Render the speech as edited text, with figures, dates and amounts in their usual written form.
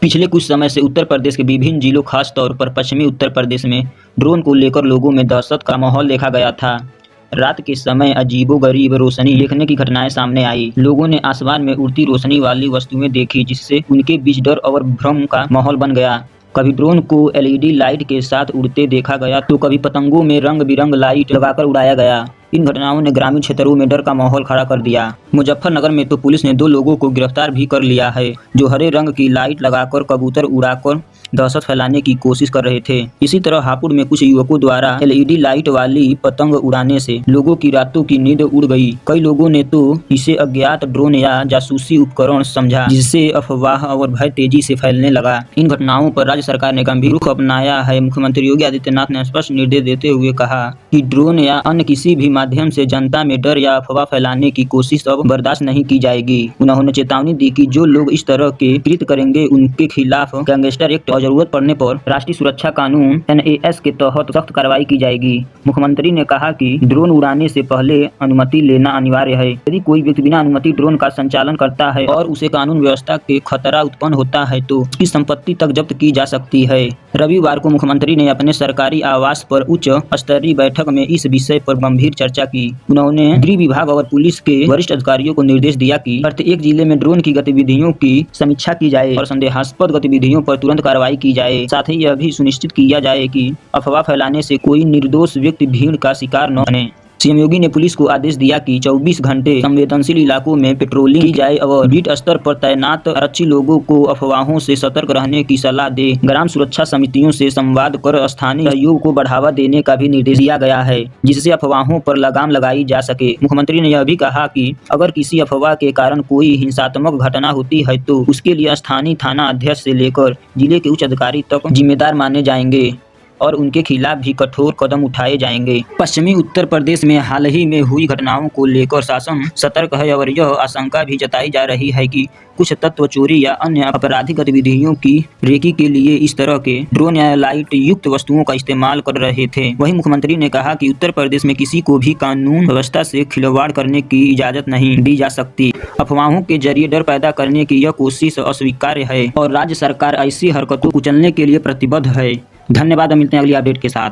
पिछले कुछ समय से उत्तर प्रदेश के विभिन्न जिलों खास तौर पर पश्चिमी उत्तर प्रदेश में ड्रोन को लेकर लोगों में दहशत का माहौल देखा गया था। रात के समय अजीबोगरीब रोशनी देखने की घटनाएं सामने आई। लोगों ने आसमान में उड़ती रोशनी वाली वस्तुएं देखी, जिससे उनके बीच डर और भ्रम का माहौल बन गया। कभी ड्रोन को एलईडी लाइट के साथ उड़ते देखा गया तो कभी पतंगों में रंग बिरंग लाइट लगाकर उड़ाया गया। इन घटनाओं ने ग्रामीण क्षेत्रों में डर का माहौल खड़ा कर दिया। मुजफ्फरनगर में तो पुलिस ने 2 लोगों को गिरफ्तार भी कर लिया है, जो हरे रंग की लाइट लगाकर कबूतर उड़ाकर दहशत फैलाने की कोशिश कर रहे थे। इसी तरह हापुड़ में कुछ युवकों द्वारा एलईडी लाइट वाली पतंग उड़ाने से लोगों की रातों की नींद उड़ गई। कई लोगों ने तो इसे अज्ञात ड्रोन या जासूसी उपकरण समझा, जिससे अफवाह और भय तेजी से फैलने लगा। इन घटनाओं पर राज्य सरकार ने गंभीर रुख अपनाया है। मुख्यमंत्री योगी आदित्यनाथ ने स्पष्ट निर्देश देते हुए कहा कि ड्रोन या अन्य किसी भी माध्यम से जनता में डर या अफवाह फैलाने की कोशिश अब बर्दाश्त नहीं की जाएगी। उन्होंने चेतावनी दी कि जो लोग इस तरह के कृत्य करेंगे उनके खिलाफ गैंगस्टर एक्ट और जरूरत पड़ने पर राष्ट्रीय सुरक्षा कानून NAS के तहत सख्त कार्रवाई की जाएगी। मुख्यमंत्री ने कहा कि ड्रोन उड़ाने से पहले अनुमति लेना अनिवार्य है। यदि कोई व्यक्ति बिना अनुमति ड्रोन का संचालन करता है और उसे कानून व्यवस्था के खतरा उत्पन्न होता है तो उसकी संपत्ति तक जब्त की जा सकती है। रविवार को मुख्यमंत्री ने अपने सरकारी आवास पर उच्च स्तरीय बैठक में इस विषय पर गंभीर चर्चा की। उन्होंने गृह विभाग और पुलिस के वरिष्ठ अधिकारियों को निर्देश दिया कि प्रत्येक जिले में ड्रोन की गतिविधियों की समीक्षा की जाए और संदेहास्पद गतिविधियों पर तुरंत कार्रवाई की जाए। साथ ही यह भी सुनिश्चित किया जाए कि अफवाह फैलाने से कोई निर्दोष व्यक्ति भीड़ का शिकार न बने। सीएम योगी ने पुलिस को आदेश दिया कि 24 घंटे संवेदनशील इलाकों में पेट्रोलिंग की जाए और बीट स्तर पर तैनात आरक्षी लोगों को अफवाहों से सतर्क रहने की सलाह दे। ग्राम सुरक्षा समितियों से संवाद कर स्थानीय सहयोग को बढ़ावा देने का भी निर्देश दिया गया है, जिससे अफवाहों पर लगाम लगाई जा सके। मुख्यमंत्री ने यह भी कहा कि अगर किसी अफवाह के कारण कोई हिंसात्मक घटना होती है तो उसके लिए स्थानीय थाना अध्यक्ष से लेकर जिले के उच्च अधिकारी तक जिम्मेदार माने जाएंगे और उनके खिलाफ भी कठोर कदम उठाए जाएंगे। पश्चिमी उत्तर प्रदेश में हाल ही में हुई घटनाओं को लेकर शासन सतर्क है और यह आशंका भी जताई जा रही है कि कुछ तत्व चोरी या अन्य आपराधिक गतिविधियों की रेकी के लिए इस तरह के ड्रोन या लाइट युक्त वस्तुओं का इस्तेमाल कर रहे थे। वहीं मुख्यमंत्री ने कहा कि उत्तर प्रदेश में किसी को भी कानून व्यवस्था से खिलवाड़ करने की इजाजत नहीं दी जा सकती। अफवाहों के जरिए डर पैदा करने की यह कोशिश अस्वीकार्य है और राज्य सरकार ऐसी हरकतों को कुचलने के लिए प्रतिबद्ध है। धन्यवाद। मिलते हैं अगली अपडेट के साथ।